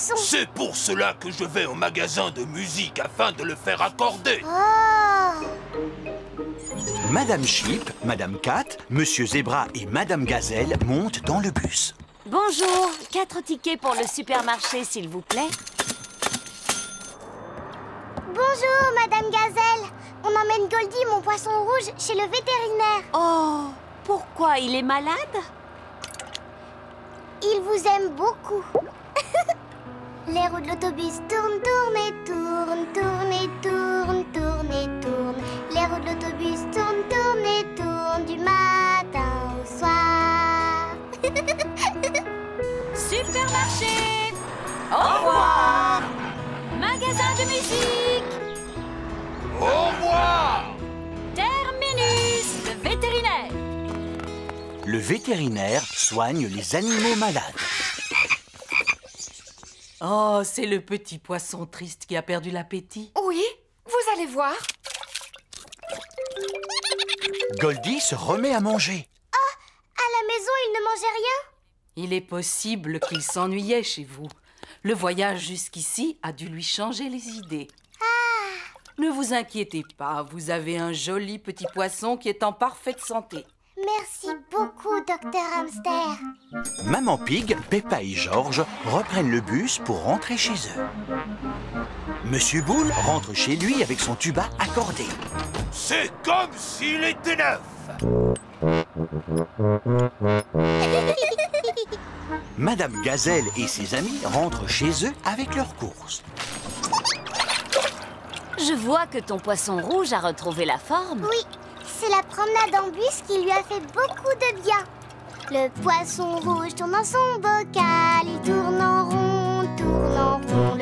poisson. C'est pour cela que je vais au magasin de musique afin de le faire accorder. Oh! Madame Sheep, Madame Cat, Monsieur Zebra et Madame Gazelle montent dans le bus. Bonjour, 4 tickets pour le supermarché, s'il vous plaît. Bonjour, Madame Gazelle. On emmène Goldie, mon poisson rouge, chez le vétérinaire. Oh, pourquoi il est malade? Il vous aime beaucoup. Les roues de l'autobus tournent, tournent et tournent, tournent et tournent, tournent et tournent. Les roues de l'autobus tournent, tournent et tournent du matin au soir. Supermarché! Au revoir! Magasin de musique! Au revoir! Terminus, le vétérinaire! Le vétérinaire soigne les animaux malades. Oh, c'est le petit poisson triste qui a perdu l'appétit. Oui, vous allez voir. Goldie se remet à manger. À la maison, il ne mangeait rien. Il est possible qu'il s'ennuyait chez vous. Le voyage jusqu'ici a dû lui changer les idées. Ne vous inquiétez pas, vous avez un joli petit poisson qui est en parfaite santé. Merci beaucoup, Docteur Hamster. Maman Pig, Peppa et George reprennent le bus pour rentrer chez eux. Monsieur Boule rentre chez lui avec son tuba accordé. C'est comme s'il était neuf. Madame Gazelle et ses amis rentrent chez eux avec leurs courses. Je vois que ton poisson rouge a retrouvé la forme. Oui, c'est la promenade en bus qui lui a fait beaucoup de bien. Le poisson rouge tourne dans son bocal, il tourne en rond, tourne en rond.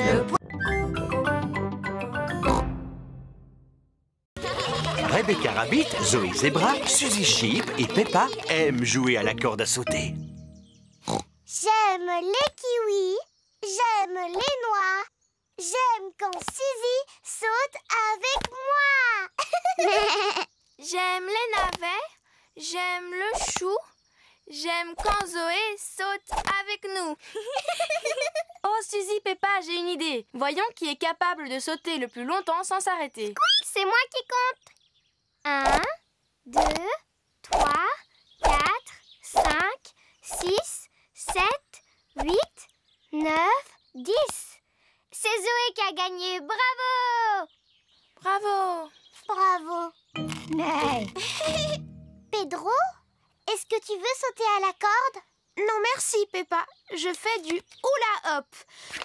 Rebecca Rabbit, Zoé Zebra, Suzy Sheep et Peppa aiment jouer à la corde à sauter. J'aime les kiwis, j'aime les noix, j'aime quand Suzy saute avec moi. J'aime les navets, j'aime le chou, j'aime quand Zoé saute avec nous. Oh, Suzy, Peppa, j'ai une idée. Voyons qui est capable de sauter le plus longtemps sans s'arrêter. C'est moi qui compte. 1, 2, 3, 4, 5, 6, 7, 8, 9, 10. C'est Zoé qui a gagné. Bravo! Bravo! Bravo. Pedro, est-ce que tu veux sauter à la corde? Non, merci, Peppa. Je fais du hula hop.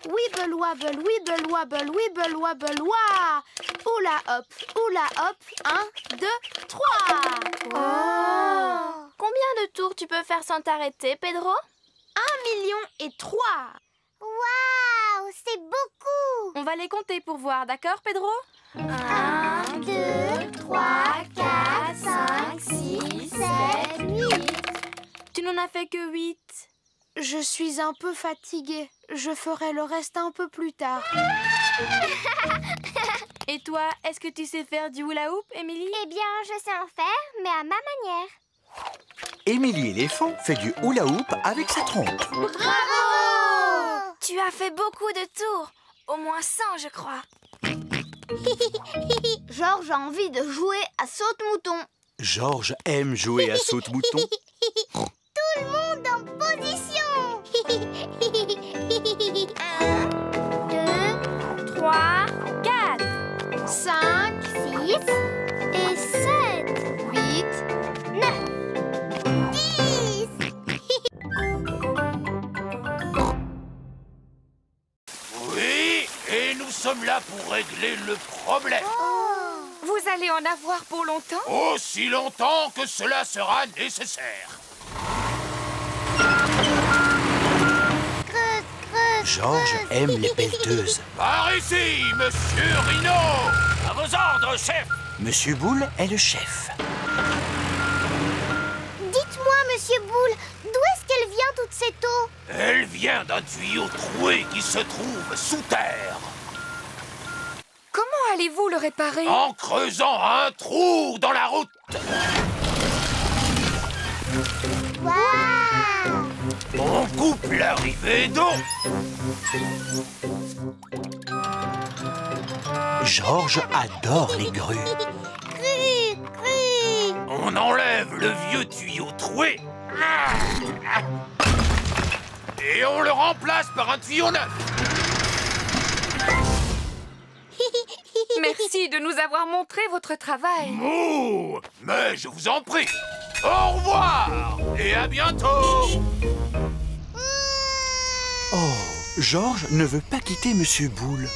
Wibble wabble, wibble wabble, wibble wabble, wah! Hula hop, 1, 2, 3. Oh! Combien de tours tu peux faire sans t'arrêter, Pedro? 1,000,003. Waouh, c'est beaucoup! On va les compter pour voir, d'accord, Pedro? 1, 2, 3, 4, 5, 6, 7, 8. Tu n'en as fait que 8. Je suis un peu fatiguée. Je ferai le reste un peu plus tard. Et toi, est-ce que tu sais faire du hula hoop, Émilie? Eh bien, je sais en faire, mais à ma manière. Émilie l'éléphant fait du hula hoop avec sa trompe. Bravo! Tu as fait beaucoup de tours. Au moins 100, je crois. Georges a envie de jouer à saute-mouton. Georges aime jouer à saute-mouton. Tout le monde en position. 1, 2, 3, 4, 5, 6 et 7, 8, 9, 10. Oui, et nous sommes là pour régler le problème. Vous allez en avoir pour longtemps? Aussi longtemps que cela sera nécessaire. Creuse, creuse. Georges aime les pelleteuses. Par ici, Monsieur Rhino. À vos ordres, chef. Monsieur Boule est le chef. Dites-moi, Monsieur Boule, d'où est-ce qu'elle vient toute cette eau? Elle vient d'un tuyau troué qui se trouve sous terre. Comment allez-vous le réparer? En creusant un trou dans la route. Waouh! On coupe l'arrivée d'eau. Georges adore les grues. Cru. On enlève le vieux tuyau troué. Et on le remplace par un tuyau neuf. Merci de nous avoir montré votre travail. Oh, mais je vous en prie. Au revoir et à bientôt. Oh, Georges ne veut pas quitter Monsieur Boule.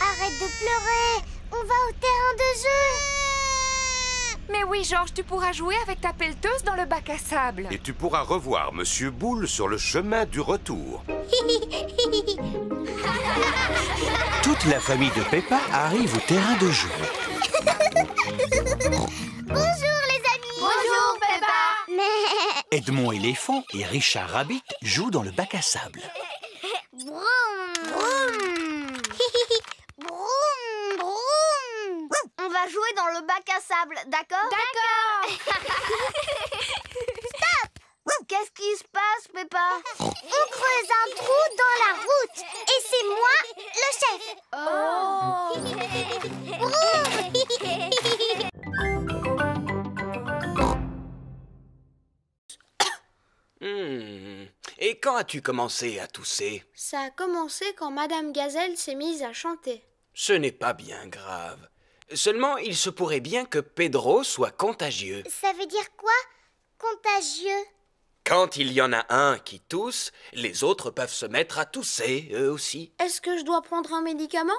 Arrête de pleurer. On va au terrain de jeu. Mais oui, Georges, tu pourras jouer avec ta pelleteuse dans le bac à sable. Et tu pourras revoir Monsieur Boule sur le chemin du retour. Toute la famille de Peppa arrive au terrain de jeu. Bonjour les amis. Bonjour, Peppa. Mais... Edmond éléphant et Richard Rabbit jouent dans le bac à sable. Broum, broum. Broum, broum. On va jouer dans le bac à sable, d'accord? D'accord. Stop. Qu'est-ce qui se passe, Peppa? On creuse un trou dans la route. Et c'est moi, le chef. Et quand as-tu commencé à tousser? Ça a commencé quand Madame Gazelle s'est mise à chanter. Ce n'est pas bien grave. Seulement, il se pourrait bien que Pedro soit contagieux. Ça veut dire quoi, contagieux? Quand il y en a un qui tousse, les autres peuvent se mettre à tousser, eux aussi. Est-ce que je dois prendre un médicament?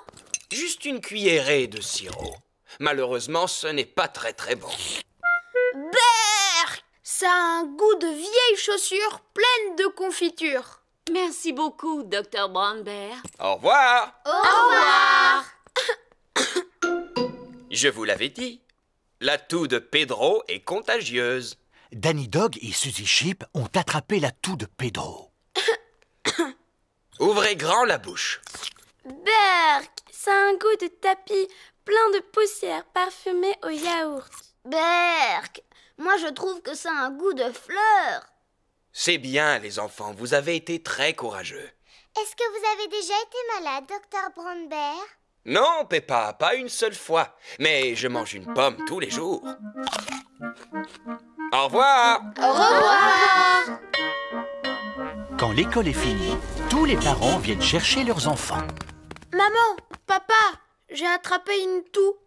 Juste une cuillerée de sirop. Malheureusement, ce n'est pas très bon. Berk! Ça a un goût de vieilles chaussures pleines de confiture. Merci beaucoup, Dr. Brown-Bear. Au revoir! Au revoir. Je vous l'avais dit, la toux de Pedro est contagieuse. Danny Dog et Suzy Sheep ont attrapé la toux de Pedro. Ouvrez grand la bouche. Berk, ça a un goût de tapis plein de poussière parfumée au yaourt. Berk, moi je trouve que ça a un goût de fleurs. C'est bien, les enfants, vous avez été très courageux. Est-ce que vous avez déjà été malade, Dr. Brown-Bear? Non, Peppa, pas une seule fois. Mais je mange une pomme tous les jours. Au revoir! Au revoir. Quand l'école est finie, tous les parents viennent chercher leurs enfants. Maman, papa, j'ai attrapé une toux.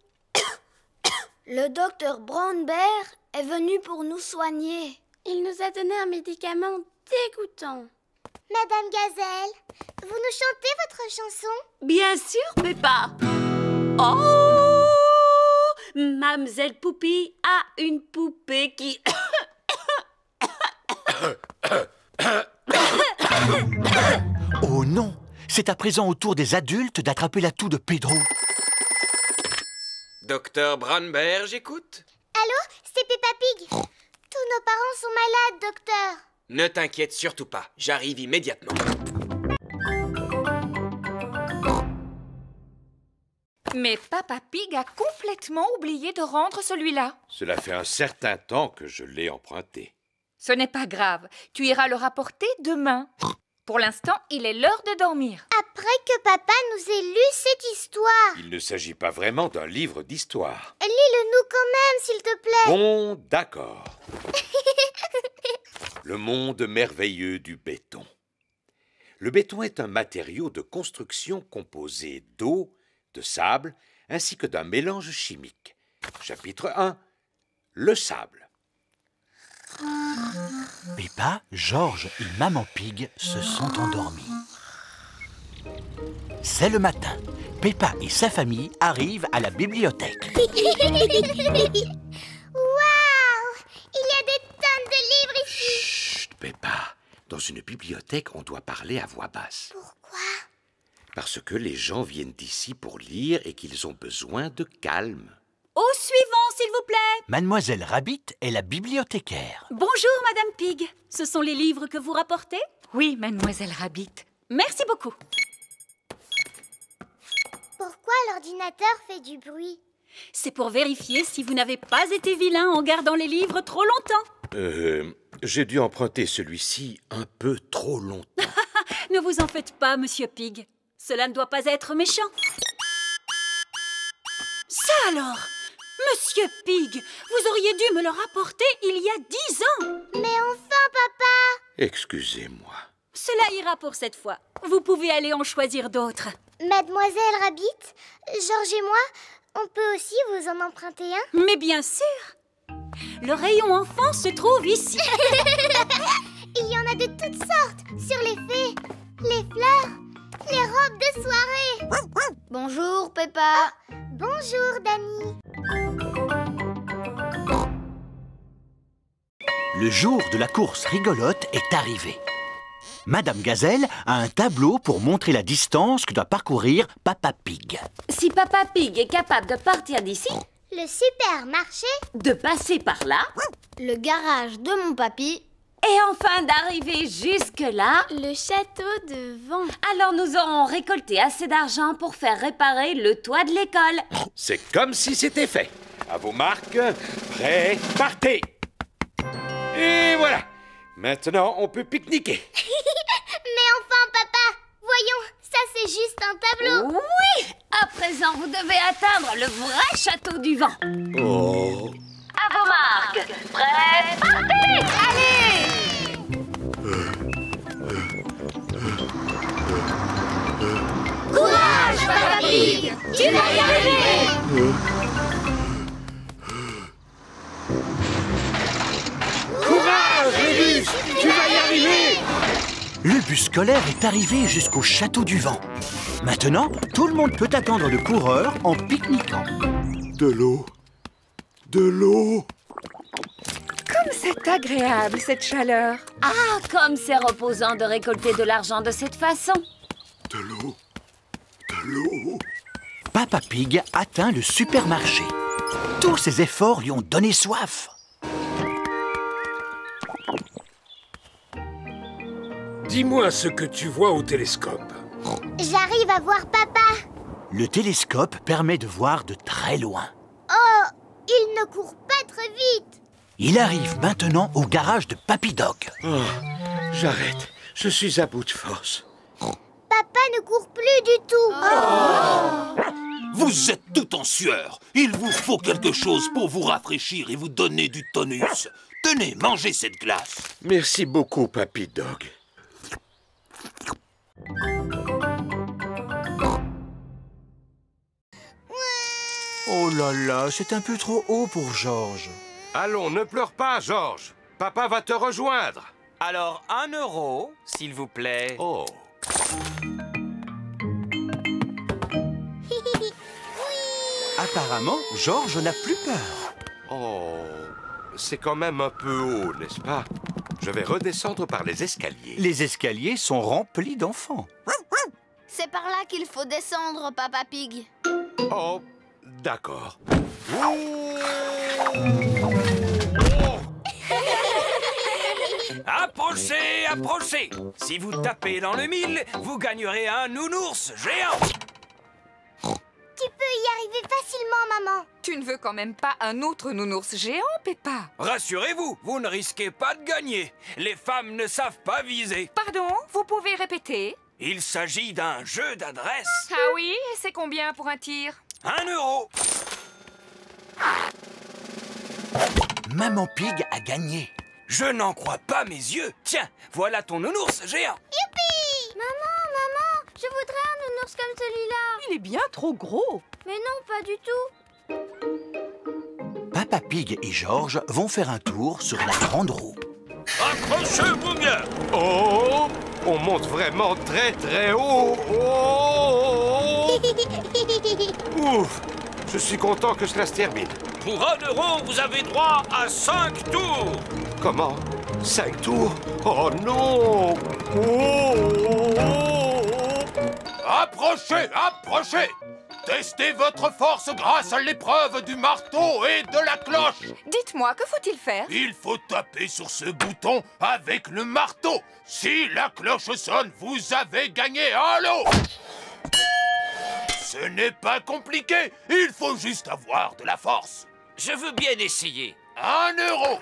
Le docteur Brown-Bear est venu pour nous soigner. Il nous a donné un médicament dégoûtant. Madame Gazelle, vous nous chantez votre chanson? Bien sûr, Peppa. Oh, Mademoiselle Poupie a une poupée qui... Oh non! C'est à présent au tour des adultes d'attraper la toux de Pedro. Docteur Brown-Bear, j'écoute. Allô, c'est Peppa Pig. Tous nos parents sont malades, docteur. Ne t'inquiète surtout pas, j'arrive immédiatement. Mais Papa Pig a complètement oublié de rendre celui-là. Cela fait un certain temps que je l'ai emprunté. Ce n'est pas grave, tu iras le rapporter demain. Pour l'instant, il est l'heure de dormir. Après que papa nous ait lu cette histoire. Il ne s'agit pas vraiment d'un livre d'histoire. Lis-le-nous quand même, s'il te plaît. Bon, d'accord. Le monde merveilleux du béton. Le béton est un matériau de construction composé d'eau, de sable, ainsi que d'un mélange chimique. Chapitre 1. Le sable. Peppa, Georges et Maman Pig se sont endormis. C'est le matin. Peppa et sa famille arrivent à la bibliothèque. Waouh! Il y a des tonnes de livres ici. Chut, Peppa. Dans une bibliothèque, on doit parler à voix basse. Pourquoi? Parce que les gens viennent d'ici pour lire et qu'ils ont besoin de calme. Au suivant, s'il vous plaît. Mademoiselle Rabbit est la bibliothécaire. Bonjour, Madame Pig. Ce sont les livres que vous rapportez? Oui, Mademoiselle Rabbit. Merci beaucoup. Pourquoi l'ordinateur fait du bruit? C'est pour vérifier si vous n'avez pas été vilain en gardant les livres trop longtemps. J'ai dû emprunter celui-ci un peu trop longtemps. Ne vous en faites pas, Monsieur Pig. Cela ne doit pas être méchant. Ça alors! Monsieur Pig, vous auriez dû me le rapporter il y a 10 ans. Mais enfin, papa! Excusez-moi. Cela ira pour cette fois. Vous pouvez aller en choisir d'autres. Mademoiselle Rabbit, Georges et moi, on peut aussi vous en emprunter un? Mais bien sûr! Le rayon enfant se trouve ici. Il y en a de toutes sortes, sur les fées, les fleurs, les robes de soirée. Bonjour, Peppa. Bonjour, Dani. Le jour de la course rigolote est arrivé. Madame Gazelle a un tableau pour montrer la distance que doit parcourir Papa Pig. Si Papa Pig est capable de partir d'ici, Le supermarché, de passer par là, Le garage de mon papy. et enfin d'arriver jusque-là, Le château de vent. alors nous aurons récolté assez d'argent pour faire réparer le toit de l'école. C'est comme si c'était fait. À vos marques, prêts, partez. Et voilà. Maintenant, on peut pique-niquer. Mais enfin, papa, voyons, ça c'est juste un tableau. Oui! À présent, vous devez atteindre le vrai château du vent. Oh. À vos marques, prêts, partez! Allez! Courage, Papa Pig, tu vas y arriver. Courage, le bus! Tu vas y arriver! Le bus scolaire est arrivé jusqu'au château du vent. Maintenant, tout le monde peut attendre le coureur en pique-niquant. De l'eau. De l'eau. Comme c'est agréable, cette chaleur. Ah, comme c'est reposant de récolter de l'argent de cette façon. De l'eau. De l'eau. Papa Pig atteint le supermarché. Tous ses efforts lui ont donné soif. Dis-moi ce que tu vois au télescope. J'arrive à voir papa. Le télescope permet de voir de très loin. Oh, il ne court pas très vite. Il arrive maintenant au garage de Papy Dog. Oh, j'arrête. Je suis à bout de force. Papa ne court plus du tout. Vous êtes tout en sueur. Il vous faut quelque chose pour vous rafraîchir et vous donner du tonus. Tenez, mangez cette glace. Merci beaucoup, Papy Dog. Oh là là, c'est un peu trop haut pour Georges. Allons, ne pleure pas, Georges. Papa va te rejoindre. Alors, 1 euro, s'il vous plaît. Oh. Apparemment, Georges n'a plus peur. Oh. C'est quand même un peu haut, n'est-ce pas? Je vais redescendre par les escaliers. Les escaliers sont remplis d'enfants. C'est par là qu'il faut descendre, Papa Pig. Oh, d'accord. Approchez, approchez. Si vous tapez dans le mille, vous gagnerez un nounours géant. Tu peux y arriver facilement, maman. Tu ne veux quand même pas un autre nounours géant, Peppa? Rassurez-vous, vous ne risquez pas de gagner. Les femmes ne savent pas viser. Pardon, vous pouvez répéter? Il s'agit d'un jeu d'adresse. Ah oui, et c'est combien pour un tir? 1 euro. Maman Pig a gagné. Je n'en crois pas mes yeux. Tiens, voilà ton nounours géant. Youpi! Maman, je voudrais un nounours comme celui-là. Il est bien trop gros. Mais non, pas du tout. Papa Pig et Georges vont faire un tour sur la grande roue. Accrochez-vous bien. Oh, on monte vraiment très très haut. Oh. Ouf, je suis content que cela se termine. Pour 1 euro, vous avez droit à 5 tours. Comment? 5 tours? Oh non! Oh. Approchez, approchez. Testez votre force grâce à l'épreuve du marteau et de la cloche. Dites-moi, que faut-il faire? Il faut taper sur ce bouton avec le marteau. Si la cloche sonne, vous avez gagné un lot. Ce n'est pas compliqué. Il faut juste avoir de la force. Je veux bien essayer. 1 euro.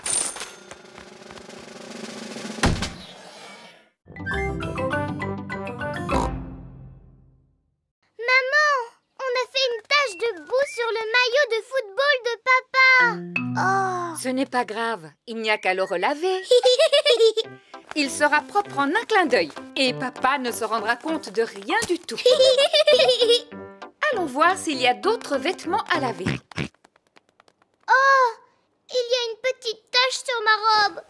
Ce n'est pas grave, il n'y a qu'à le relaver. Il sera propre en un clin d'œil et papa ne se rendra compte de rien du tout. Allons voir s'il y a d'autres vêtements à laver. Oh, il y a une petite tache sur ma robe.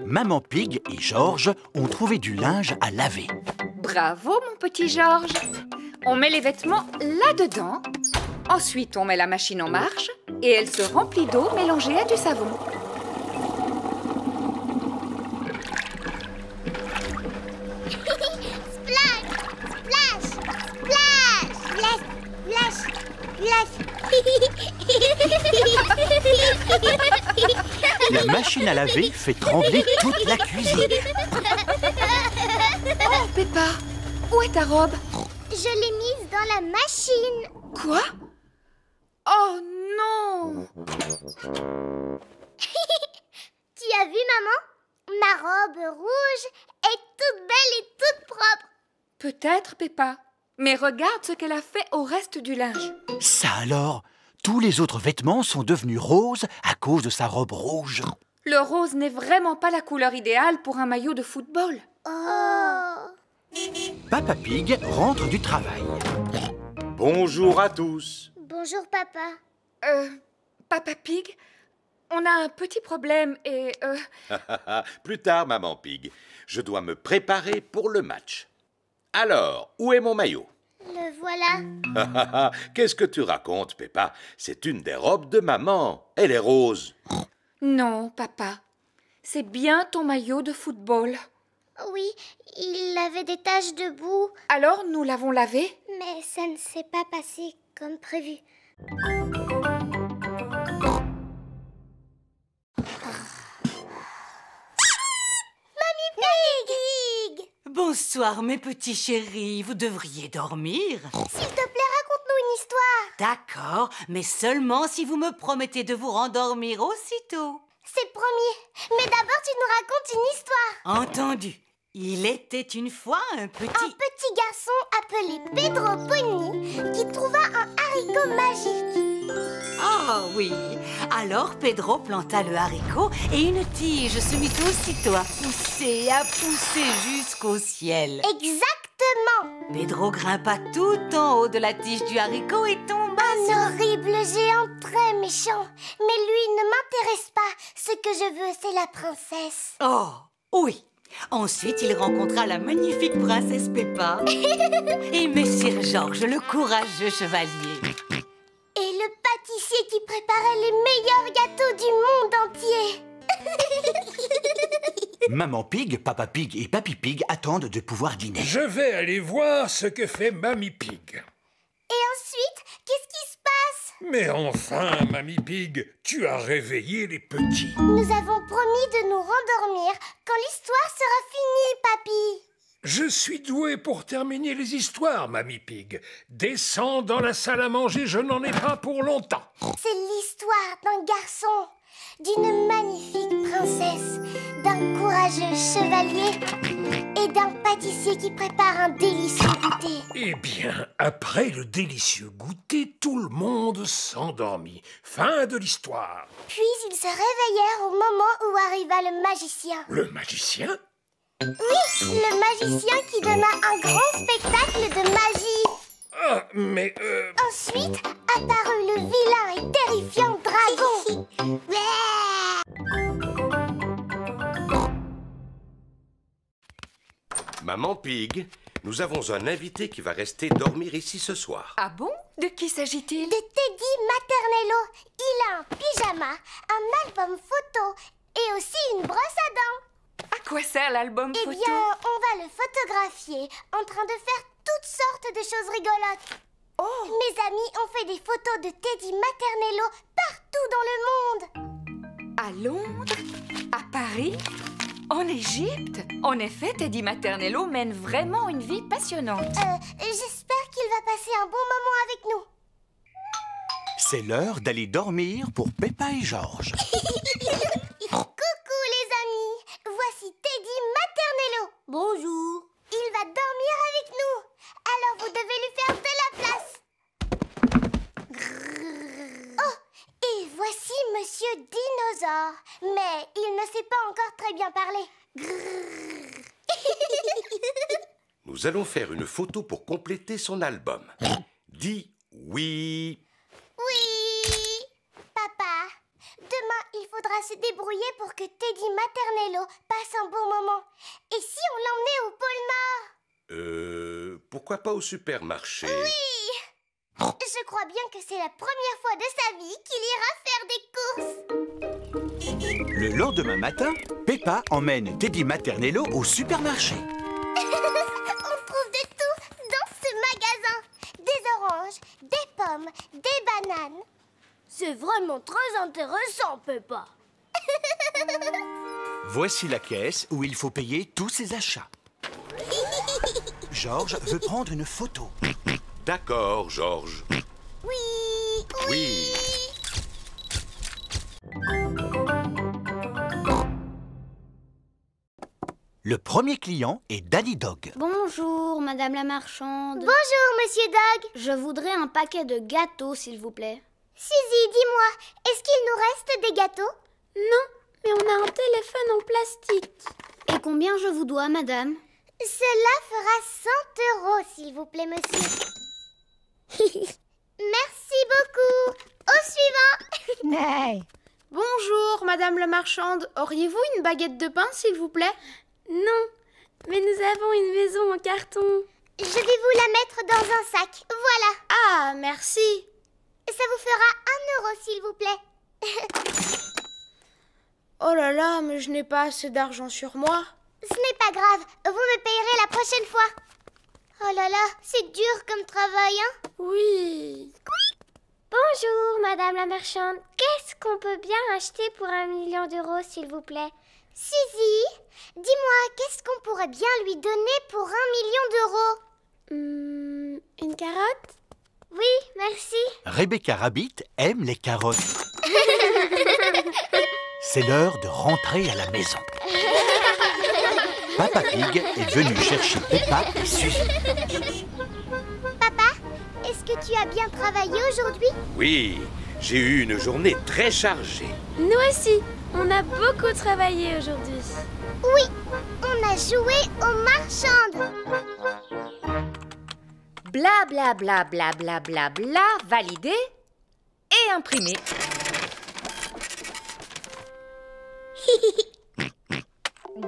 Maman Pig et Georges ont trouvé du linge à laver. Bravo, mon petit Georges. On met les vêtements là-dedans. Ensuite, on met la machine en marche et elle se remplit d'eau mélangée à du savon. Splash, splash, splash, splash, splash, splash. La machine à laver fait trembler toute la cuisine. Oh, Peppa, où est ta robe? Je l'ai mise dans la machine. Quoi? Oh non! Tu as vu, maman? Ma robe rouge est toute belle et toute propre. Peut-être, Peppa. Mais regarde ce qu'elle a fait au reste du linge. Ça alors, tous les autres vêtements sont devenus roses à cause de sa robe rouge. Le rose n'est vraiment pas la couleur idéale pour un maillot de football. Oh! Papa Pig rentre du travail. Bonjour à tous. Bonjour, papa. Papa Pig, on a un petit problème et... Plus tard, Maman Pig. Je dois me préparer pour le match. Alors, où est mon maillot? Le voilà. Qu'est-ce que tu racontes, Peppa? C'est une des robes de maman. Elle est rose. Non, papa. C'est bien ton maillot de football. Oui, il avait des taches de boue. Alors, nous l'avons lavé? Mais ça ne s'est pas passé comme prévu. Mamie Pig! Bonsoir, mes petits chéris. Vous devriez dormir. S'il te plaît, raconte-nous une histoire. D'accord, mais seulement si vous me promettez de vous rendormir aussitôt. C'est promis. Mais d'abord, tu nous racontes une histoire. Entendu. Il était une fois un petit garçon appelé Pedro Pony qui trouva un haricot magique. Ah oui. Alors Pedro planta le haricot et une tige se mit aussitôt à pousser jusqu'au ciel. Exactement. Pedro grimpa tout en haut de la tige du haricot et tomba sur... Un horrible géant très méchant. Mais lui ne m'intéresse pas. Ce que je veux, c'est la princesse. Oh, oui. Ensuite, il rencontra la magnifique princesse Peppa et Messire Georges, le courageux chevalier. Et le pâtissier qui préparait les meilleurs gâteaux du monde entier. Maman Pig, Papa Pig et Papy Pig attendent de pouvoir dîner. Je vais aller voir ce que fait Mamie Pig. Et ensuite, qu'est-ce qui se passe? Mais enfin, Mamie Pig, tu as réveillé les petits. Nous avons promis de nous rendormir quand l'histoire sera finie, Papy. Je suis doué pour terminer les histoires, Mamie Pig. Descends dans la salle à manger, je n'en ai pas pour longtemps. C'est l'histoire d'un garçon, d'une magnifique princesse, d'un courageux chevalier et d'un pâtissier qui prépare un délicieux goûter. Eh bien, après le délicieux goûter, tout le monde s'endormit. Fin de l'histoire. Puis ils se réveillèrent au moment où arriva le magicien. Le magicien? Oui, le magicien qui donna un grand spectacle de magie. Ah, mais Ensuite apparut le vilain et terrifiant dragon. Maman Pig, nous avons un invité qui va rester dormir ici ce soir. Ah bon? De qui s'agit-il? De Teddy Maternello. Il a un pyjama, un album photo et aussi une brosse à dents. À quoi sert l'album photo? Eh bien, on va le photographier en train de faire toutes sortes de choses rigolotes. Oh! Mes amis ont fait des photos de Teddy Maternello partout dans le monde. À Londres? À Paris? En Égypte? En effet, Teddy Maternello mène vraiment une vie passionnante. J'espère qu'il va passer un bon moment avec nous. C'est l'heure d'aller dormir pour Peppa et Georges. Coucou les amis, voici Teddy Maternello. Bonjour. Il va dormir avec nous, alors vous devez lui faire de la place. Oh, et voici dinosaure, mais il ne sait pas encore très bien parler. Grrr. Nous allons faire une photo pour compléter son album. Dis oui. Oui. Papa, demain, il faudra se débrouiller pour que Teddy Maternello passe un bon moment. Et si on l'emmenait au pôle Nord? Pourquoi pas au supermarché? Oui. Je crois bien que c'est la première fois de sa vie qu'il ira faire des courses. Le lendemain matin, Peppa emmène Teddy Maternello au supermarché. On trouve de tout dans ce magasin. Des oranges, des pommes, des bananes. C'est vraiment très intéressant, Peppa. Voici la caisse où il faut payer tous ses achats. Georges veut prendre une photo. D'accord, Georges. Oui, oui. Le premier client est Danny Dog. Bonjour, madame la marchande. Bonjour, monsieur Dog. Je voudrais un paquet de gâteaux, s'il vous plaît. Suzy, dis-moi, est-ce qu'il nous reste des gâteaux? Non, mais on a un téléphone en plastique. Et combien je vous dois, madame? Cela fera 100 €, s'il vous plaît, monsieur. Merci beaucoup. Au suivant. Bonjour, madame la marchande. Auriez-vous une baguette de pain, s'il vous plaît? Non, mais nous avons une maison en carton. Je vais vous la mettre dans un sac. Voilà. Ah, merci. Ça vous fera 1 €, s'il vous plaît. Oh là là, mais je n'ai pas assez d'argent sur moi. Ce n'est pas grave. Vous me payerez la prochaine fois. Oh là là, c'est dur comme travail, hein? Oui. Bonjour, madame la marchande. Qu'est-ce qu'on peut bien acheter pour 1 million d'euros, s'il vous plaît? Suzy, dis-moi, qu'est-ce qu'on pourrait bien lui donner pour 1 million d'euros? Une carotte? Oui, merci. Rebecca Rabbit aime les carottes. C'est l'heure de rentrer à la maison. Papa Pig est venu chercher Peppa et Suzy. Papa, est-ce que tu as bien travaillé aujourd'hui? Oui, j'ai eu une journée très chargée. Nous aussi, on a beaucoup travaillé aujourd'hui. Oui, on a joué aux marchandes. Bla bla bla bla bla bla bla, validé et imprimé.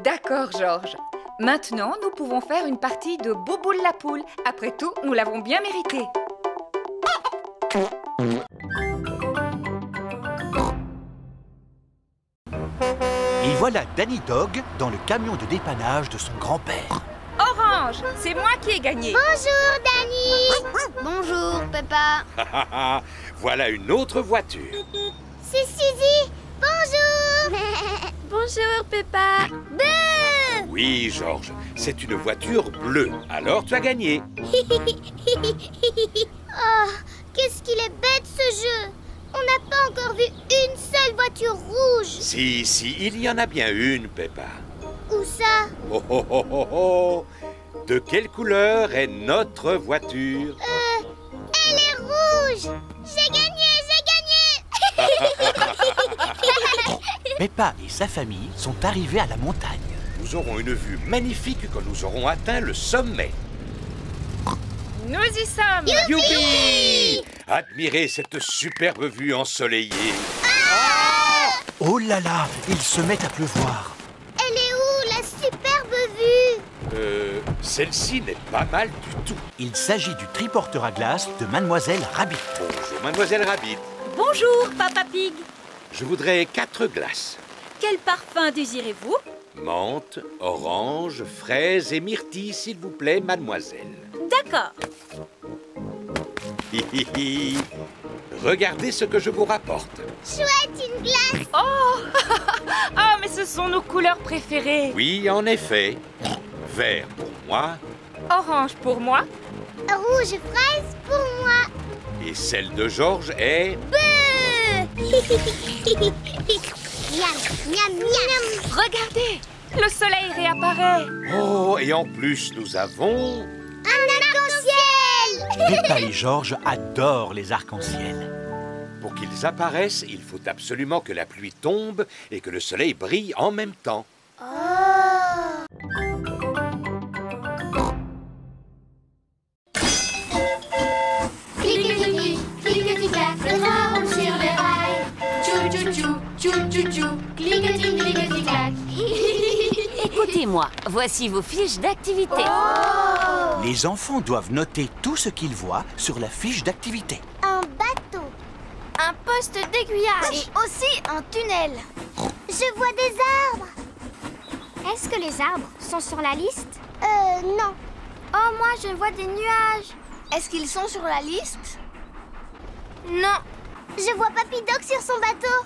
D'accord, Georges. Maintenant, nous pouvons faire une partie de Bouboule la poule. Après tout, nous l'avons bien mérité. Et voilà Danny Dog dans le camion de dépannage de son grand-père. Orange, c'est moi qui ai gagné. Bonjour, Danny. Bonjour, Peppa. Voilà une autre voiture. C'est Suzy. Bonjour. Bonjour, Peppa. Oui, Georges, c'est une voiture bleue. Alors tu as gagné. Oh, qu'est-ce qu'il est bête ce jeu. On n'a pas encore vu une seule voiture rouge. Si, il y en a bien une, Peppa. Où ça? Oh, oh, oh, oh, oh. De quelle couleur est notre voiture? Elle est rouge. J'ai gagné. Peppa et sa famille sont arrivés à la montagne. Nous aurons une vue magnifique quand nous aurons atteint le sommet. Nous y sommes. Youpi! Admirez cette superbe vue ensoleillée. Oh là là, il se met à pleuvoir. Elle est où, la superbe vue? Celle-ci n'est pas mal du tout. Il s'agit du triporteur à glace de Mademoiselle Rabbit. Bonjour, Mademoiselle Rabbit. Bonjour, Papa Pig. Je voudrais 4 glaces. Quel parfum désirez-vous? Menthe, orange, fraise et myrtille, s'il vous plaît, mademoiselle. D'accord. Regardez ce que je vous rapporte. Chouette, une glace. Oh, mais ce sont nos couleurs préférées. Oui, en effet. Vert pour moi. Orange pour moi. Rouge fraise pour moi. Et celle de Georges est... Miam, miam, miam. Regardez, le soleil réapparaît. Oh, et en plus, nous avons... Un arc-en-ciel. Peppa et Georges adorent les arcs-en-ciel. Pour qu'ils apparaissent, il faut absolument que la pluie tombe et que le soleil brille en même temps. Cliquetis-clic, cliquetis-clac, le train roule sur les rails. Tchou-tchou-tchou, tchou-tchou-tchou, cliquetis-cliquetis-clac. Écoutez-moi, voici vos fiches d'activité. Les enfants doivent noter tout ce qu'ils voient sur la fiche d'activité. Un bateau. Un poste d'aiguillage. Et aussi un tunnel. Je vois des arbres. Est-ce que les arbres sont sur la liste? Non. Oh, moi, je vois des nuages. Est-ce qu'ils sont sur la liste? Non. Je vois Papy Dog sur son bateau.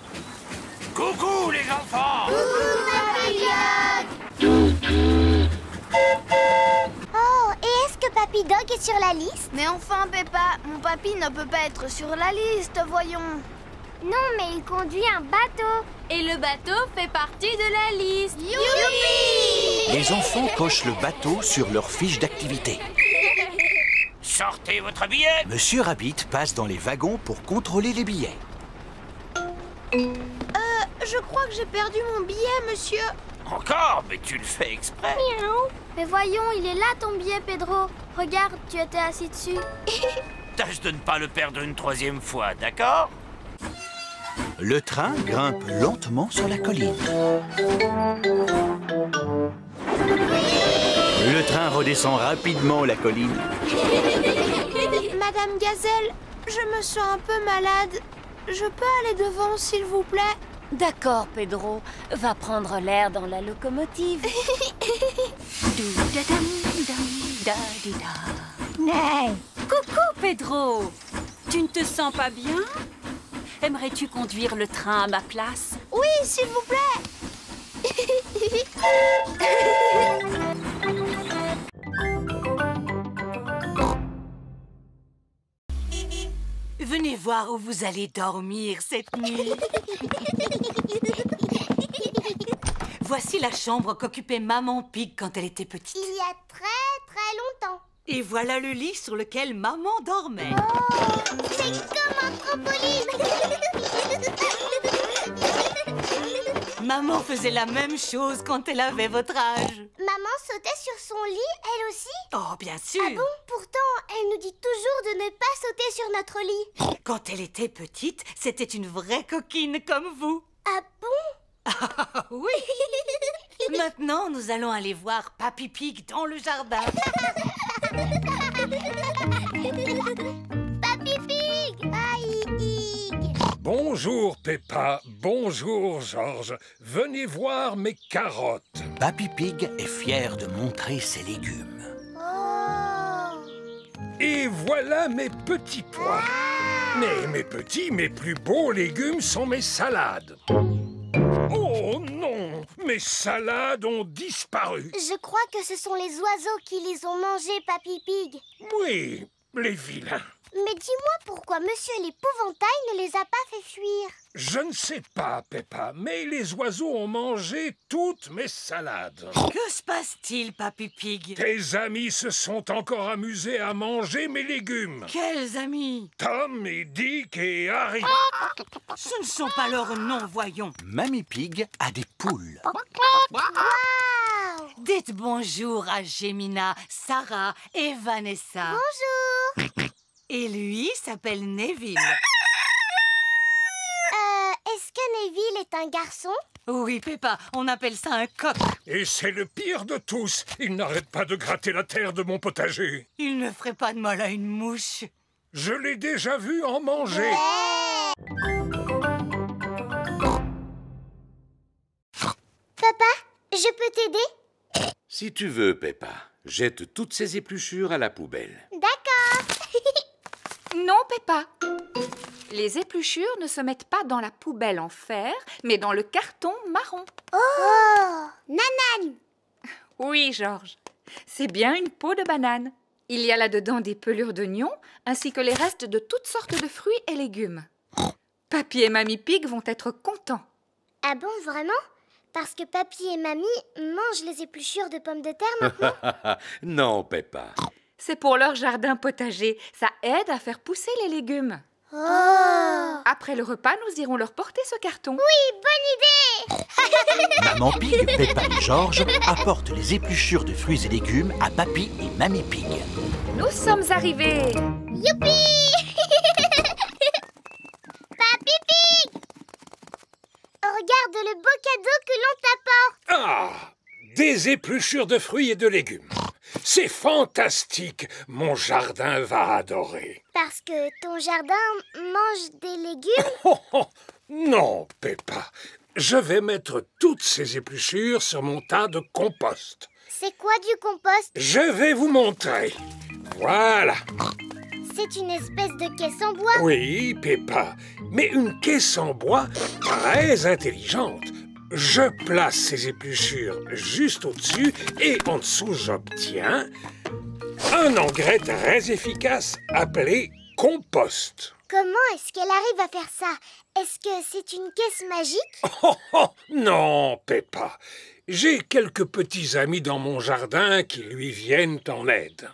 Coucou les enfants! Coucou Papy Dog. Oh, et est-ce que Papy Dog est sur la liste? Mais enfin, Peppa, mon papy ne peut pas être sur la liste, voyons. Non, mais il conduit un bateau. Et le bateau fait partie de la liste. Youpi! Les enfants cochent le bateau sur leur fiche d'activité. Sortez votre billet! Monsieur Rabbit passe dans les wagons pour contrôler les billets. Je crois que j'ai perdu mon billet, monsieur. Encore? Mais tu le fais exprès! Miaou. Mais voyons, il est là ton billet, Pedro. Regarde, tu étais assis dessus. Tâche de ne pas le perdre une troisième fois, d'accord? Le train grimpe lentement sur la colline. Le train redescend rapidement la colline. Madame Gazelle, je me sens un peu malade. Je peux aller devant, s'il vous plaît? D'accord, Pedro. Va prendre l'air dans la locomotive. Coucou, Pedro. Tu ne te sens pas bien? Aimerais-tu conduire le train à ma place? Oui, s'il vous plaît. Venez voir où vous allez dormir cette nuit. Voici la chambre qu'occupait Maman Pig quand elle était petite. Il y a très longtemps. Et voilà le lit sur lequel Maman dormait. Oh, c'est comme un trampoline. Maman faisait la même chose quand elle avait votre âge. Maman sautait sur son lit, elle aussi? Oh, bien sûr. Ah bon? Pourtant, elle nous dit toujours de ne pas sauter sur notre lit. Quand elle était petite, c'était une vraie coquine comme vous. Ah bon? Ah oui. Maintenant, nous allons aller voir Papy Pig dans le jardin. Papy Pig! Papy Pig! Bonjour Peppa, bonjour George. Venez voir mes carottes. Papy Pig est fier de montrer ses légumes. Oh! Et voilà mes petits pois. Mais mes petits, mes plus beaux légumes sont mes salades. Oh non, mes salades ont disparu. Je crois que ce sont les oiseaux qui les ont mangés, Papy Pig. Oui, les vilains. Mais dis-moi pourquoi Monsieur l'Épouvantail ne les a pas fait fuir. Je ne sais pas, Peppa, mais les oiseaux ont mangé toutes mes salades. Que se passe-t-il, Papy Pig? Tes amis se sont encore amusés à manger mes légumes. Quels amis? Tom et Dick et Harry. Ce ne sont pas leurs noms, voyons. Mamie Pig a des poules. Wow! Dites bonjour à Gemina, Sarah et Vanessa. Bonjour! Et lui s'appelle Neville. Est-ce que Neville est un garçon? Oui, Peppa, on appelle ça un coq. Et c'est le pire de tous. Il n'arrête pas de gratter la terre de mon potager. Il ne ferait pas de mal à une mouche. Je l'ai déjà vu en manger. Papa, je peux t'aider? Si tu veux, Peppa, jette toutes ces épluchures à la poubelle. D'accord. Non, Peppa. Les épluchures ne se mettent pas dans la poubelle en fer, mais dans le carton marron. Oh! Nanan! Oui, Georges. C'est bien une peau de banane. Il y a là-dedans des pelures d'oignons, ainsi que les restes de toutes sortes de fruits et légumes. Papy et Mamie Pig vont être contents. Ah bon, vraiment? Parce que Papy et Mamie mangent les épluchures de pommes de terre maintenant? Non, Peppa. C'est pour leur jardin potager. Ça aide à faire pousser les légumes. Oh! Après le repas, nous irons leur porter ce carton. Oui, bonne idée! Maman Pig, Peppa et Georges apportent les épluchures de fruits et légumes à Papy et Mamie Pig. Nous sommes arrivés! Youpi! Papy Pig! Regarde le beau cadeau que l'on t'apporte! Ah! Des épluchures de fruits et de légumes. C'est fantastique! Mon jardin va adorer. Parce que ton jardin mange des légumes? Oh, oh, non, Peppa. Je vais mettre toutes ces épluchures sur mon tas de compost. C'est quoi du compost? Je vais vous montrer. Voilà. C'est une espèce de caisse en bois? Oui, Peppa, mais une caisse en bois très intelligente. Je place ces épluchures juste au-dessus et en dessous, j'obtiens un engrais très efficace appelé compost. Comment est-ce qu'elle arrive à faire ça? Est-ce que c'est une caisse magique? Oh, oh, non, Peppa. J'ai quelques petits amis dans mon jardin qui lui viennent en aide.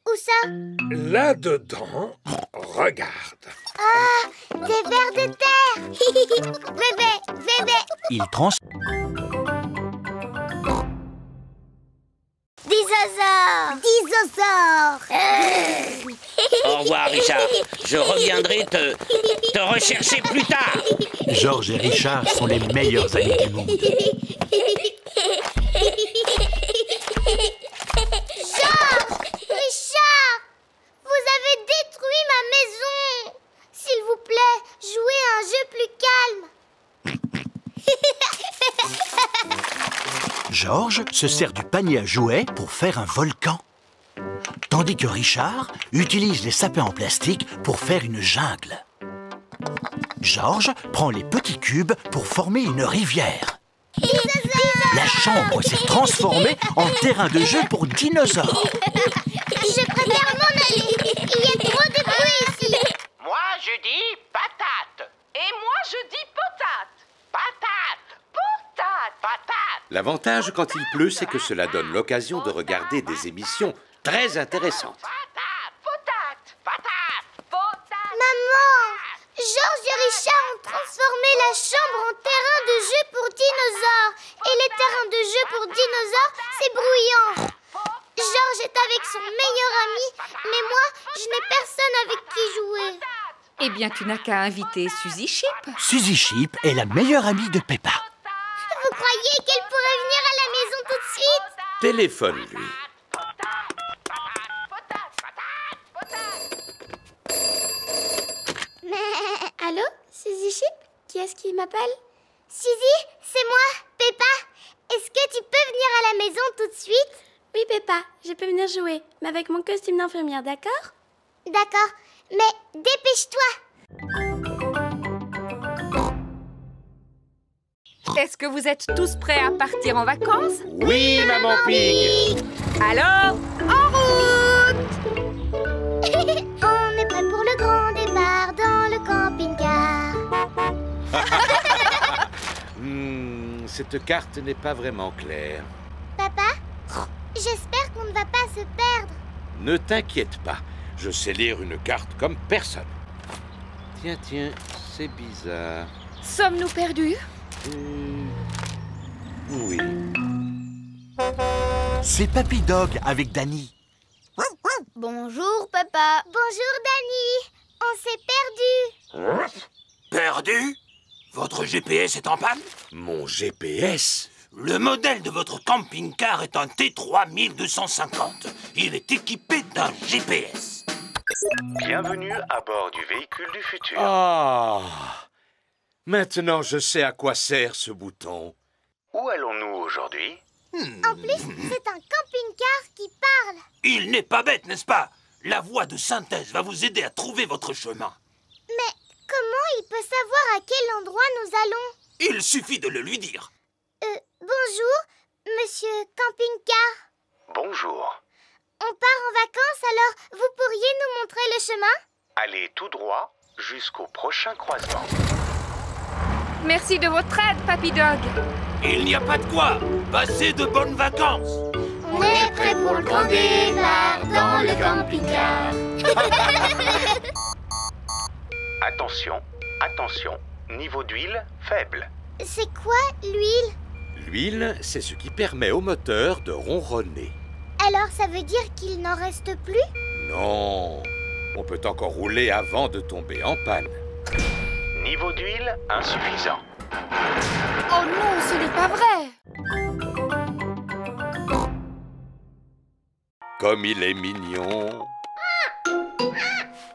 Où ça? Là-dedans, regarde. Ah, des vers de terre. Bébé. Ils trans... Dinosaures. Au revoir, Richard. Je reviendrai te rechercher plus tard. Georges et Richard sont les meilleurs amis du monde. Georges! Richard! Vous avez détruit ma maison! S'il vous plaît, jouez à un jeu plus calme. Georges se sert du panier à jouets pour faire un volcan. Tandis que Richard utilise les sapins en plastique pour faire une jungle. Georges prend les petits cubes pour former une rivière. La chambre s'est transformée en terrain de jeu pour dinosaures. Je préfère m'en aller. Il y a trop de bruit ici. Moi, je dis patate. Et moi, je dis potate. Patate. Potate. Patate. L'avantage quand il pleut, c'est que cela donne l'occasion de regarder des émissions très intéressantes. Maman, Georges et Richard ont transformé la chambre en terrain de jeu pour dinosaures. Et les terrains de jeu pour dinosaures, c'est bruyant. Georges est avec son meilleur ami, mais moi, je n'ai personne avec qui jouer. Eh bien, tu n'as qu'à inviter Suzy Chip. Suzy Chip est la meilleure amie de Peppa. Vous croyez qu'elle pourrait venir à la maison tout de suite? Téléphone-lui. Allô, Suzy Chip? Qui est-ce qui m'appelle? Suzy, c'est moi, Peppa. Est-ce que tu peux venir à la maison tout de suite? Oui, Peppa, je peux venir jouer, mais avec mon costume d'infirmière, d'accord? D'accord, mais dépêche-toi. Est-ce que vous êtes tous prêts à partir en vacances? Oui, Maman Pig. Alors, en route! On est prêt pour le grand départ dans le camping-car. Cette carte n'est pas vraiment claire. Papa, j'espère qu'on ne va pas se perdre. Ne t'inquiète pas, je sais lire une carte comme personne. Tiens, c'est bizarre. Sommes-nous perdus? Oui. C'est Papy Dog avec Danny. Bonjour, Papa. Bonjour, Danny. On s'est perdu. Perdu? Votre GPS est en panne? Mon GPS? Le modèle de votre camping-car est un T3250. Il est équipé d'un GPS. Bienvenue à bord du véhicule du futur. Ah! Maintenant, je sais à quoi sert ce bouton. Où allons-nous aujourd'hui? En plus, c'est un camping-car qui parle. Il n'est pas bête, n'est-ce pas? La voix de synthèse va vous aider à trouver votre chemin. Mais comment il peut savoir à quel endroit nous allons? Il suffit de le lui dire. Bonjour, monsieur camping-car. Bonjour. On part en vacances, alors vous pourriez nous montrer le chemin? Allez tout droit jusqu'au prochain croisement. Merci de votre aide, Papy Dog. Il n'y a pas de quoi. Passez de bonnes vacances. On est prêt pour le grand départ dans le camping-car. Attention, attention, niveau d'huile faible. C'est quoi, l'huile? L'huile, c'est ce qui permet au moteur de ronronner. Alors ça veut dire qu'il n'en reste plus? Non, on peut encore rouler avant de tomber en panne. Niveau d'huile insuffisant. Oh non, ce n'est pas vrai! Comme il est mignon.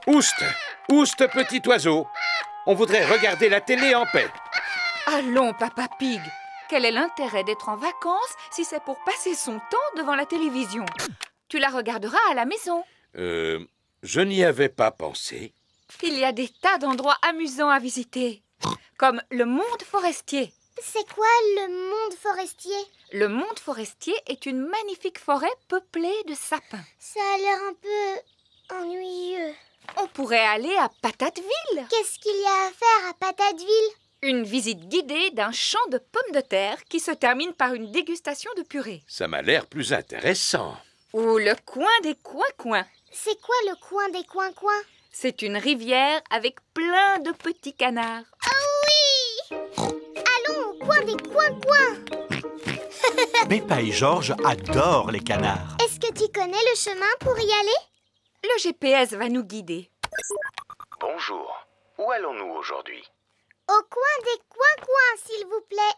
Ouste, ouste, petit oiseau. On voudrait regarder la télé en paix. Allons, Papa Pig. Quel est l'intérêt d'être en vacances si c'est pour passer son temps devant la télévision? Tu la regarderas à la maison. Je n'y avais pas pensé. Il y a des tas d'endroits amusants à visiter, comme le monde forestier. C'est quoi le monde forestier? Le monde forestier est une magnifique forêt peuplée de sapins. Ça a l'air un peu ennuyeux. On pourrait aller à Patateville. Qu'est-ce qu'il y a à faire à Patateville? Une visite guidée d'un champ de pommes de terre qui se termine par une dégustation de purée. Ça m'a l'air plus intéressant. Ou le coin des coins-coins. C'est quoi le coin des coins-coins? C'est une rivière avec plein de petits canards. Oh oui! Allons au coin des coins-coins! Peppa et Georges adorent les canards. Est-ce que tu connais le chemin pour y aller? Le GPS va nous guider. Bonjour, où allons-nous aujourd'hui? Au coin des coins-coins, s'il vous plaît.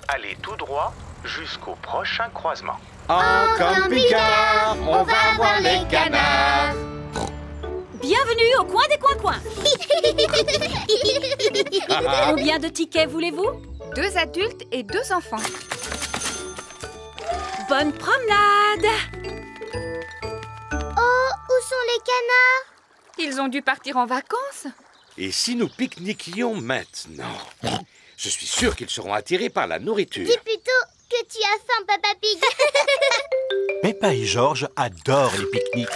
Allez tout droit jusqu'au prochain croisement. En camping-car, on va voir les canards. Bienvenue au coin des coins-coins. Combien de tickets voulez-vous? 2 adultes et 2 enfants. Bonne promenade. Oh, où sont les canards? Ils ont dû partir en vacances. Et si nous pique-niquions maintenant? Je suis sûr qu'ils seront attirés par la nourriture. Dis plutôt que tu as faim, Papa Pig. Peppa et Georges adorent les pique-niques.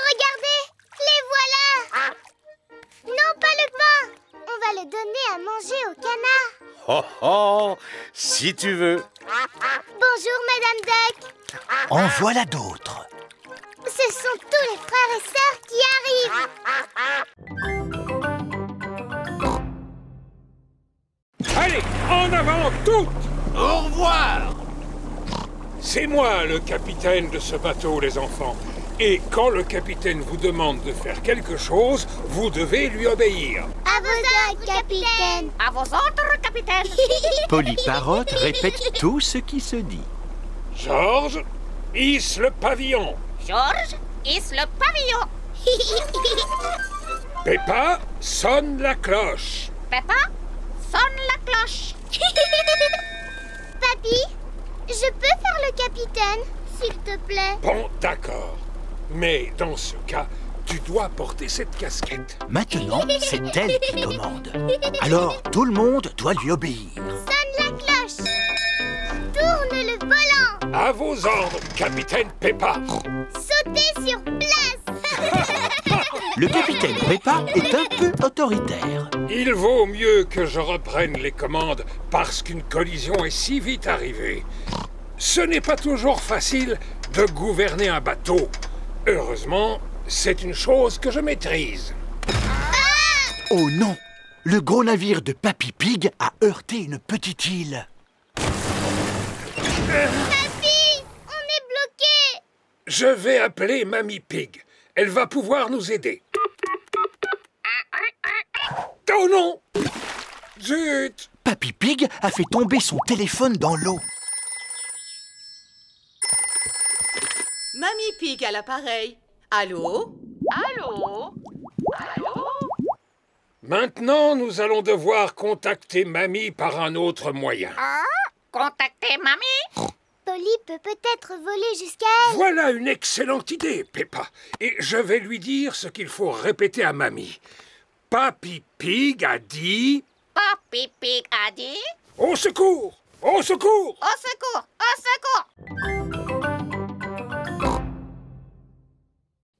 Regardez, les voilà. Non, pas le pain. On va le donner à manger aux canards. Oh oh, si tu veux. Bonjour, Madame Duck. En voilà d'autres. Ce sont tous les frères et sœurs qui arrivent. Allez, en avant toutes! Au revoir! C'est moi le capitaine de ce bateau, les enfants. Et quand le capitaine vous demande de faire quelque chose, vous devez lui obéir. À vos ordres, capitaine. À vos ordres, capitaine. Polly Parrot répète tout ce qui se dit. Georges, hisse le pavillon. Georges, hisse le pavillon. Peppa, sonne la cloche. Peppa, sonne la cloche. Papy, je peux faire le capitaine, s'il te plaît? Bon, d'accord. Mais dans ce cas, tu dois porter cette casquette. Maintenant, c'est elle qui commande. Alors, tout le monde doit lui obéir. Sonne la cloche. Tourne le volant. À vos ordres, capitaine Peppa. Sautez sur place. Le capitaine Peppa est un peu autoritaire. Il vaut mieux que je reprenne les commandes parce qu'une collision est si vite arrivée. Ce n'est pas toujours facile de gouverner un bateau. Heureusement, c'est une chose que je maîtrise. Oh non! Le gros navire de Papy Pig a heurté une petite île. Papy, on est bloqué. Je vais appeler Mamie Pig. Elle va pouvoir nous aider. Oh non! Zut! Papy Pig a fait tomber son téléphone dans l'eau. Mamie Pig à l'appareil. Allô? Allô? Allô? Maintenant, nous allons devoir contacter Mamie par un autre moyen. Contactez Mamie. Polly peut peut-être voler jusqu'à elle. Voilà une excellente idée, Peppa. Et je vais lui dire ce qu'il faut répéter à Mamie. Papy Pig a dit... Papy Pig a dit... Au secours! Au secours! Au secours! Au secours!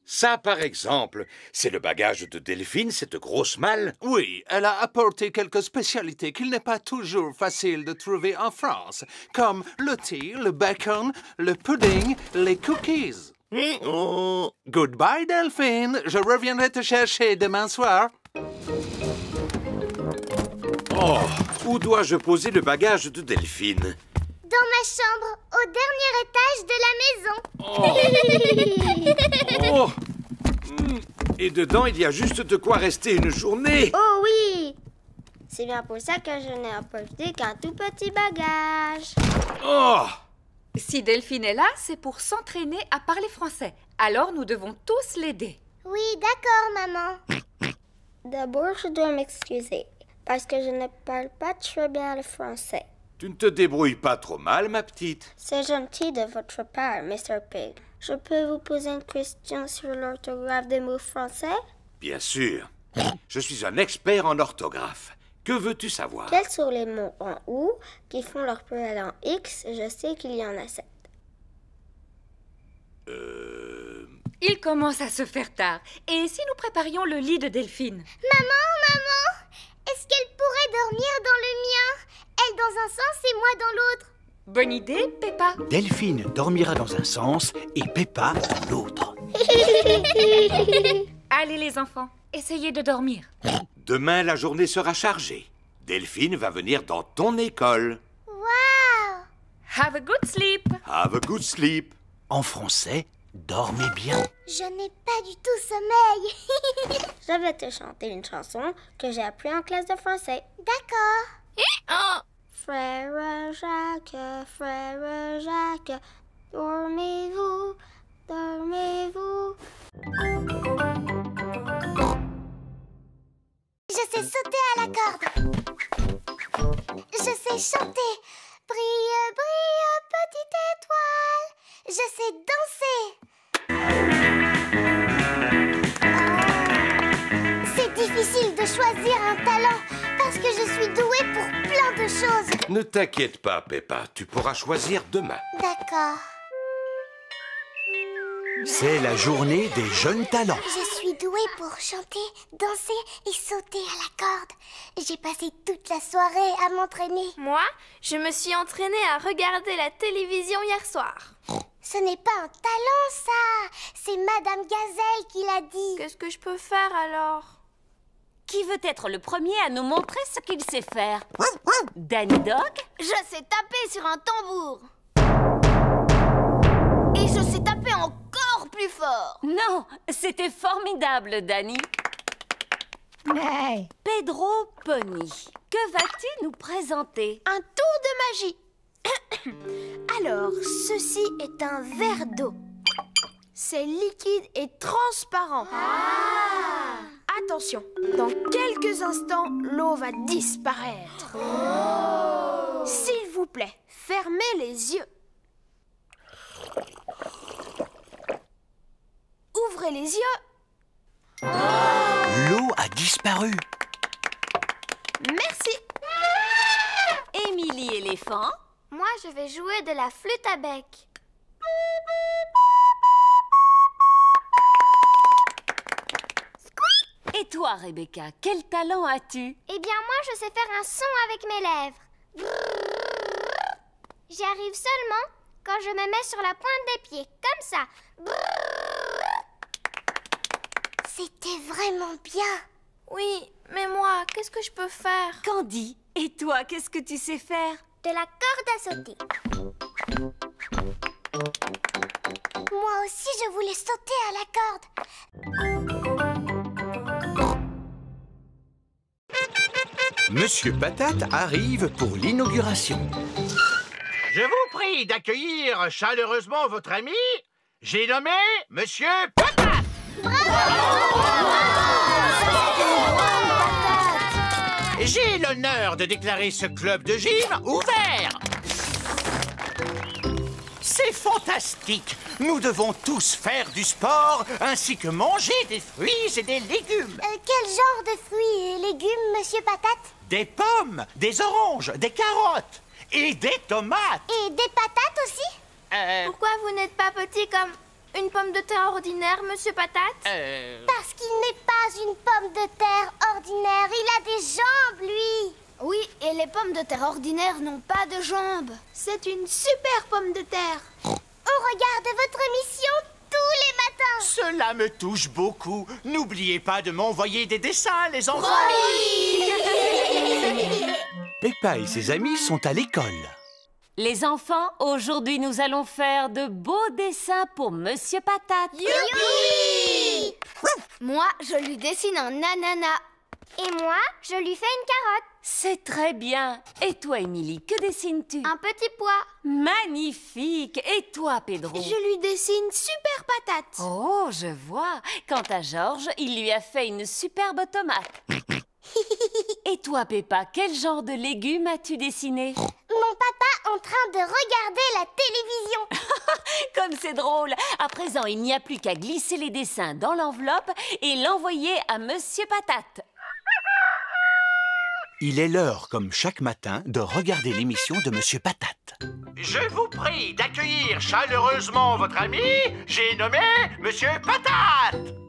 Ça, par exemple, c'est le bagage de Delphine, cette grosse malle. Oui, elle a apporté quelques spécialités qu'il n'est pas toujours facile de trouver en France, comme le thé, le bacon, le pudding, les cookies. Goodbye, Delphine. Je reviendrai te chercher demain soir. Oh, où dois-je poser le bagage de Delphine? Dans ma chambre, au dernier étage de la maison. Oh. Et dedans, il y a juste de quoi rester une journée. Oh oui! C'est bien pour ça que je n'ai apporté qu'un tout petit bagage. Oh! Si Delphine est là, c'est pour s'entraîner à parler français. Alors nous devons tous l'aider. Oui, d'accord, maman. D'abord, je dois m'excuser parce que je ne parle pas très bien le français. Tu ne te débrouilles pas trop mal, ma petite. C'est gentil de votre part, Mr. Pig. Je peux vous poser une question sur l'orthographe des mots français? Bien sûr. Je suis un expert en orthographe. Que veux-tu savoir? Quels sont les mots en OU qui font leur pluriel en X? Je sais qu'il y en a 7. Il commence à se faire tard. Et si nous préparions le lit de Delphine? Maman, est-ce qu'elle pourrait dormir dans le mien? Elle dans un sens et moi dans l'autre. Bonne idée, Peppa. Delphine dormira dans un sens et Peppa dans l'autre. Allez les enfants, essayez de dormir. Demain, la journée sera chargée. Delphine va venir dans ton école. Wow! Have a good sleep. Have a good sleep. En français, dormez bien. Je n'ai pas du tout sommeil. Je vais te chanter une chanson que j'ai appris en classe de français. D'accord. Frère Jacques, dormez-vous, dormez-vous. Je sais sauter à la corde. Je sais chanter. Brille, brille, petite étoile. Je sais danser. C'est difficile de choisir un talent parce que je suis douée pour plein de choses. Ne t'inquiète pas, Peppa. Tu pourras choisir demain. D'accord. C'est la journée des jeunes talents. Je suis douée pour chanter, danser et sauter à la corde. J'ai passé toute la soirée à m'entraîner. Moi, je me suis entraînée à regarder la télévision hier soir. Ce n'est pas un talent, ça. C'est Madame Gazelle qui l'a dit. Qu'est-ce que je peux faire alors? Qui veut être le premier à nous montrer ce qu'il sait faire? Danny Dog? Je sais taper sur un tambour. Et je sais taper encore plus fort. Non, c'était formidable, Danny. Pedro Pony, que vas-tu nous présenter? Un tour de magie. Alors, ceci est un verre d'eau. C'est liquide et transparent. Attention, dans quelques instants, l'eau va disparaître. S'il vous plaît, fermez les yeux. Ouvrez les yeux. L'eau a disparu. Merci. Émilie éléphant? Moi, je vais jouer de la flûte à bec. Et toi, Rebecca, quel talent as-tu? Eh bien, moi, je sais faire un son avec mes lèvres. J'y arrive seulement quand je me mets sur la pointe des pieds, comme ça. C'était vraiment bien. Oui, mais moi, qu'est-ce que je peux faire? Candy, et toi, qu'est-ce que tu sais faire? De la corde à sauter. Moi aussi, je voulais sauter à la corde. Monsieur Patate arrive pour l'inauguration. Je vous prie d'accueillir chaleureusement votre ami. J'ai nommé Monsieur Patate. J'ai l'honneur de déclarer ce club de gym ouvert. C'est fantastique. Nous devons tous faire du sport ainsi que manger des fruits et des légumes. Quel genre de fruits et légumes, Monsieur Patate? Des pommes, des oranges, des carottes et des tomates. Et des patates aussi? Pourquoi vous n'êtes pas petit comme une pomme de terre ordinaire, Monsieur Patate? Parce qu'il n'est pas une pomme de terre ordinaire. Il a des jambes, lui. Oui, et les pommes de terre ordinaires n'ont pas de jambes. C'est une super pomme de terre. On regarde votre émission tous les matins. Cela me touche beaucoup. N'oubliez pas de m'envoyer des dessins, les enfants. Peppa et ses amis sont à l'école. Les enfants, aujourd'hui nous allons faire de beaux dessins pour Monsieur Patate. Youpi! Moi, je lui dessine un ananas. Et moi, je lui fais une carotte. C'est très bien. Et toi, Émilie, que dessines-tu? Un petit pois. Magnifique. Et toi, Pedro? Je lui dessine super patate. Oh, je vois. Quant à Georges, il lui a fait une superbe tomate. Et toi, Peppa, quel genre de légumes as-tu dessiné? Mon papa en train de regarder la télévision. Comme c'est drôle. À présent, il n'y a plus qu'à glisser les dessins dans l'enveloppe et l'envoyer à Monsieur Patate. Il est l'heure, comme chaque matin, de regarder l'émission de Monsieur Patate. Je vous prie d'accueillir chaleureusement votre ami, j'ai nommé Monsieur Patate.